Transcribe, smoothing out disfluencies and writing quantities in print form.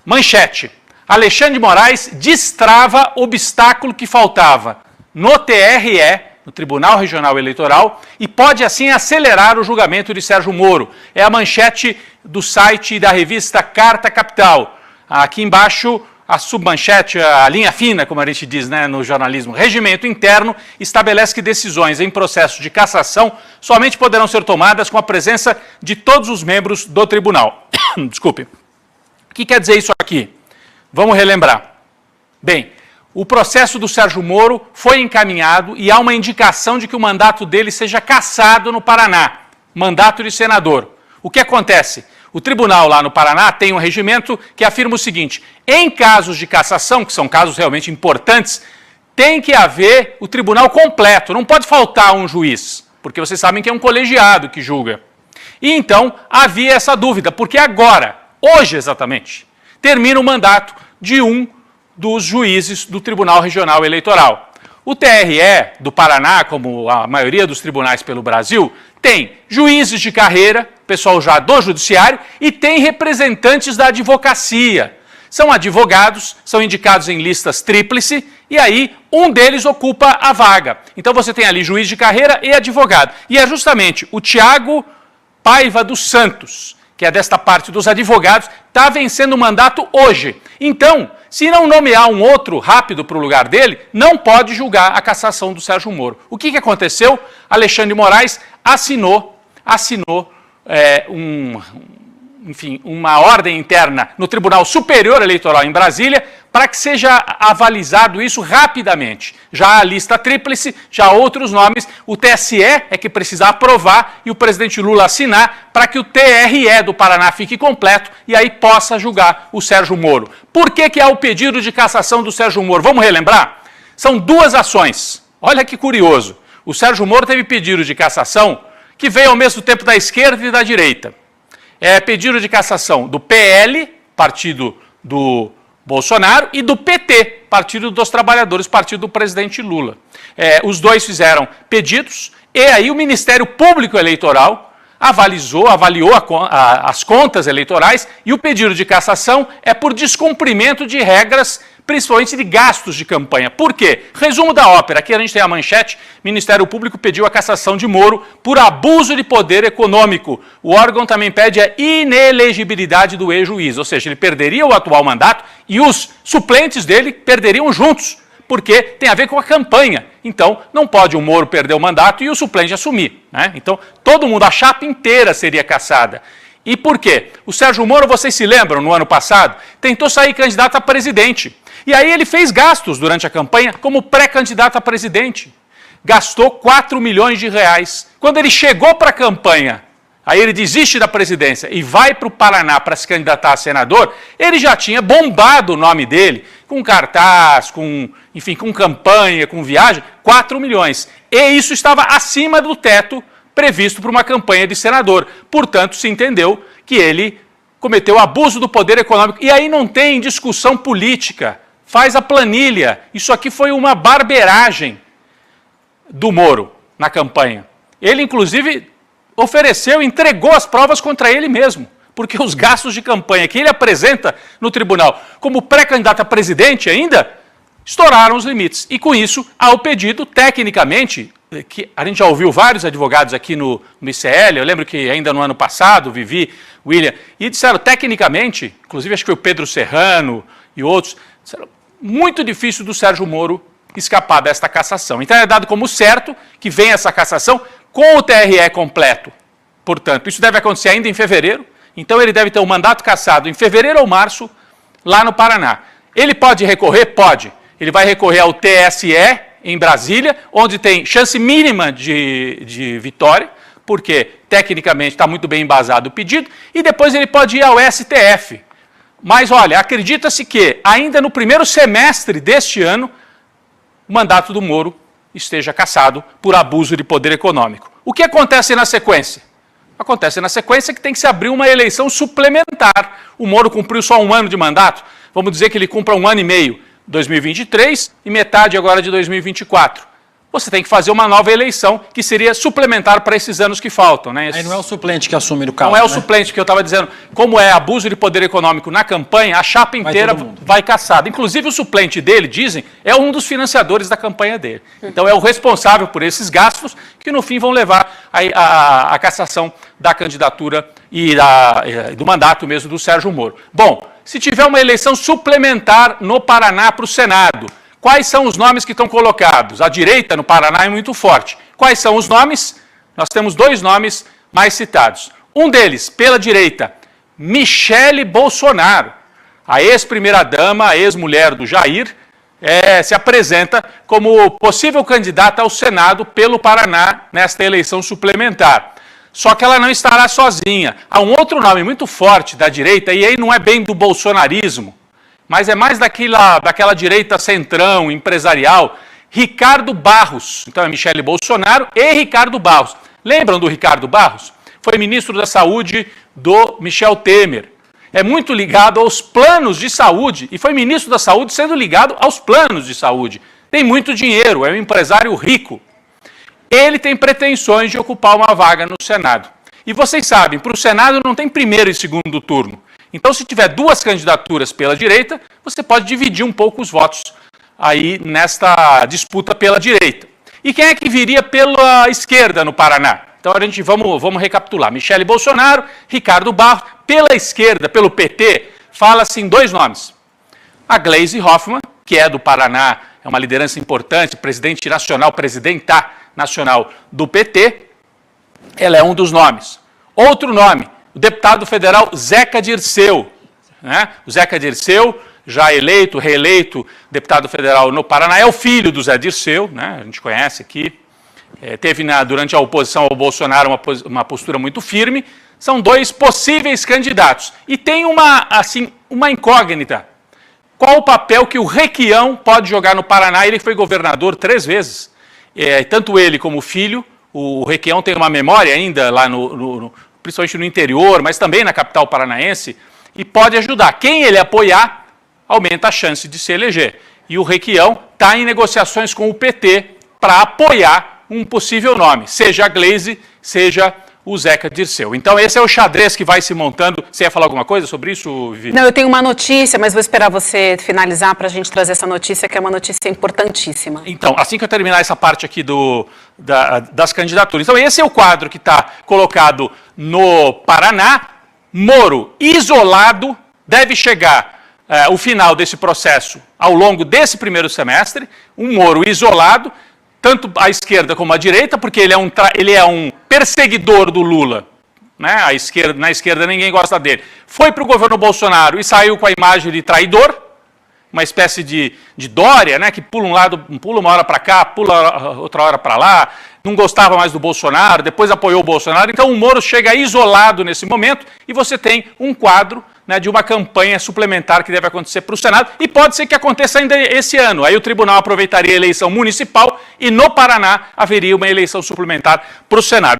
Manchete. Alexandre de Moraes destrava obstáculo que faltava no TRE, no Tribunal Regional Eleitoral, e pode assim acelerar o julgamento de Sérgio Moro. É a manchete do site da revista Carta Capital. Aqui embaixo, a submanchete, a linha fina, como a gente diz, né, no jornalismo. Regimento interno estabelece que decisões em processo de cassação somente poderão ser tomadas com a presença de todos os membros do tribunal. Desculpe. O que quer dizer isso aqui? Vamos relembrar. Bem, o processo do Sérgio Moro foi encaminhado e há uma indicação de que o mandato dele seja cassado no Paraná, mandato de senador. O que acontece? O tribunal lá no Paraná tem um regimento que afirma o seguinte: em casos de cassação, que são casos realmente importantes, tem que haver o tribunal completo, não pode faltar um juiz, porque vocês sabem que é um colegiado que julga. E então havia essa dúvida, porque agora, hoje exatamente, termina o mandato de um dos juízes do Tribunal Regional Eleitoral. O TRE do Paraná, como a maioria dos tribunais pelo Brasil, tem juízes de carreira, pessoal já do judiciário, e tem representantes da advocacia. São advogados, são indicados em listas tríplice, e aí um deles ocupa a vaga. Então você tem ali juiz de carreira e advogado. E é justamente o Tiago Paiva dos Santos, que é desta parte dos advogados, está vencendo o mandato hoje. Então, se não nomear um outro rápido para o lugar dele, não pode julgar a cassação do Sérgio Moro. O que aconteceu? Alexandre de Moraes assinou uma ordem interna no Tribunal Superior Eleitoral em Brasília para que seja avalizado isso rapidamente. Já há a lista tríplice, já há outros nomes, o TSE é que precisa aprovar e o presidente Lula assinar para que o TRE do Paraná fique completo e aí possa julgar o Sérgio Moro. Por que há o pedido de cassação do Sérgio Moro? Vamos relembrar? São duas ações. Olha que curioso. O Sérgio Moro teve pedido de cassação que veio ao mesmo tempo da esquerda e da direita. É pedido de cassação do PL, partido do Bolsonaro, e do PT, Partido dos Trabalhadores, partido do presidente Lula. Os dois fizeram pedidos, e aí o Ministério Público Eleitoral avaliou as contas eleitorais, e o pedido de cassação é por descumprimento de regras, principalmente de gastos de campanha. Por quê? Resumo da ópera. Aqui a gente tem a manchete: Ministério Público pediu a cassação de Moro por abuso de poder econômico. O órgão também pede a inelegibilidade do ex-juiz, ou seja, ele perderia o atual mandato e os suplentes dele perderiam juntos, porque tem a ver com a campanha. Então, não pode o Moro perder o mandato e o suplente assumir, né? Então, todo mundo, a chapa inteira seria cassada. E por quê? O Sérgio Moro, vocês se lembram, no ano passado, tentou sair candidato a presidente. E aí ele fez gastos durante a campanha como pré-candidato a presidente. Gastou 4 milhões de reais. Quando ele chegou para a campanha, aí ele desiste da presidência e vai para o Paraná para se candidatar a senador, ele já tinha bombado o nome dele, com cartaz, com campanha, com viagem, 4 milhões. E isso estava acima do teto previsto para uma campanha de senador. Portanto, se entendeu que ele cometeu abuso do poder econômico. E aí não tem discussão política. Faz a planilha. Isso aqui foi uma barbeiragem do Moro na campanha. Ele, inclusive, entregou as provas contra ele mesmo, porque os gastos de campanha que ele apresenta no tribunal como pré-candidato a presidente ainda estouraram os limites. E com isso, há o pedido, tecnicamente, que a gente já ouviu vários advogados aqui no ICL, eu lembro que ainda no ano passado, Vivi, William, e disseram, tecnicamente, inclusive acho que foi o Pedro Serrano e outros, disseram, muito difícil do Sérgio Moro escapar desta cassação. Então é dado como certo que vem essa cassação com o TRE completo. Portanto, isso deve acontecer ainda em fevereiro, então ele deve ter o mandato cassado em fevereiro ou março, lá no Paraná. Ele pode recorrer? Pode. Ele vai recorrer ao TSE, em Brasília, onde tem chance mínima de vitória, porque tecnicamente está muito bem embasado o pedido, e depois ele pode ir ao STF. Mas, olha, acredita-se que ainda no primeiro semestre deste ano, o mandato do Moro esteja cassado por abuso de poder econômico. O que acontece na sequência? Acontece na sequência que tem que se abrir uma eleição suplementar. O Moro cumpriu só 1 ano de mandato, vamos dizer que ele cumpra 1 ano e meio, 2023, e metade agora de 2024. você tem que fazer uma nova eleição, que seria suplementar para esses anos que faltam. Né? Aí não é o suplente que assume no caso. Não é o suplente, que eu estava dizendo, como é abuso de poder econômico na campanha, a chapa inteira vai caçada. Inclusive o suplente dele, dizem, é um dos financiadores da campanha dele. Então é o responsável por esses gastos que no fim vão levar a cassação da candidatura e do mandato mesmo do Sérgio Moro. Bom, se tiver uma eleição suplementar no Paraná para o Senado, quais são os nomes que estão colocados? A direita no Paraná é muito forte. Quais são os nomes? Nós temos 2 nomes mais citados. Um deles, pela direita, Michele Bolsonaro, a ex-primeira-dama, a ex-mulher do Jair, se apresenta como possível candidata ao Senado pelo Paraná nesta eleição suplementar. Só que ela não estará sozinha. Há um outro nome muito forte da direita, e aí não é bem do bolsonarismo, mas é mais daquela direita centrão, empresarial, Ricardo Barros. Então é Michele Bolsonaro e Ricardo Barros. Lembram do Ricardo Barros? Foi ministro da Saúde do Michel Temer. É muito ligado aos planos de saúde e foi ministro da Saúde sendo ligado aos planos de saúde. Tem muito dinheiro, é um empresário rico. Ele tem pretensões de ocupar uma vaga no Senado. E vocês sabem, para o Senado não tem primeiro e segundo turno. Então, se tiver 2 candidaturas pela direita, você pode dividir um pouco os votos aí nesta disputa pela direita. E quem é que viria pela esquerda no Paraná? Então, vamos recapitular. Michele Bolsonaro, Ricardo Barros. Pela esquerda, pelo PT, fala-se em 2 nomes. A Gleisi Hoffmann, que é do Paraná, é uma liderança importante, presidente nacional do PT, ela é um dos nomes. Outro nome, o deputado federal Zeca Dirceu. Né? O Zeca Dirceu, já eleito, reeleito deputado federal no Paraná, é o filho do Zé Dirceu, né? A gente conhece aqui. Teve durante a oposição ao Bolsonaro uma postura muito firme. São 2 possíveis candidatos. E tem uma incógnita. Qual o papel que o Requião pode jogar no Paraná? Ele foi governador 3 vezes. Tanto ele como o filho. O Requião tem uma memória ainda lá principalmente no interior, mas também na capital paranaense, e pode ajudar. Quem ele apoiar, aumenta a chance de se eleger. E o Requião está em negociações com o PT para apoiar um possível nome, seja a Gleisi, seja o Zeca Dirceu. Então esse é o xadrez que vai se montando. Você ia falar alguma coisa sobre isso, Vivi? Não, eu tenho uma notícia, mas vou esperar você finalizar para a gente trazer essa notícia, que é uma notícia importantíssima. Então, assim que eu terminar essa parte aqui das candidaturas. Então esse é o quadro que está colocado no Paraná. Moro, isolado, deve chegar o final desse processo ao longo desse primeiro semestre. Um Moro isolado, tanto à esquerda como à direita, porque ele é um perseguidor do Lula. Né? Na esquerda ninguém gosta dele. Foi para o governo Bolsonaro e saiu com a imagem de traidor, uma espécie de Dória, né? Que pula uma hora para cá, pula outra hora para lá, não gostava mais do Bolsonaro, depois apoiou o Bolsonaro. Então o Moro chega isolado nesse momento e você tem um quadro, né, de uma campanha suplementar que deve acontecer para o Senado, e pode ser que aconteça ainda esse ano. Aí o tribunal aproveitaria a eleição municipal e no Paraná haveria uma eleição suplementar para o Senado.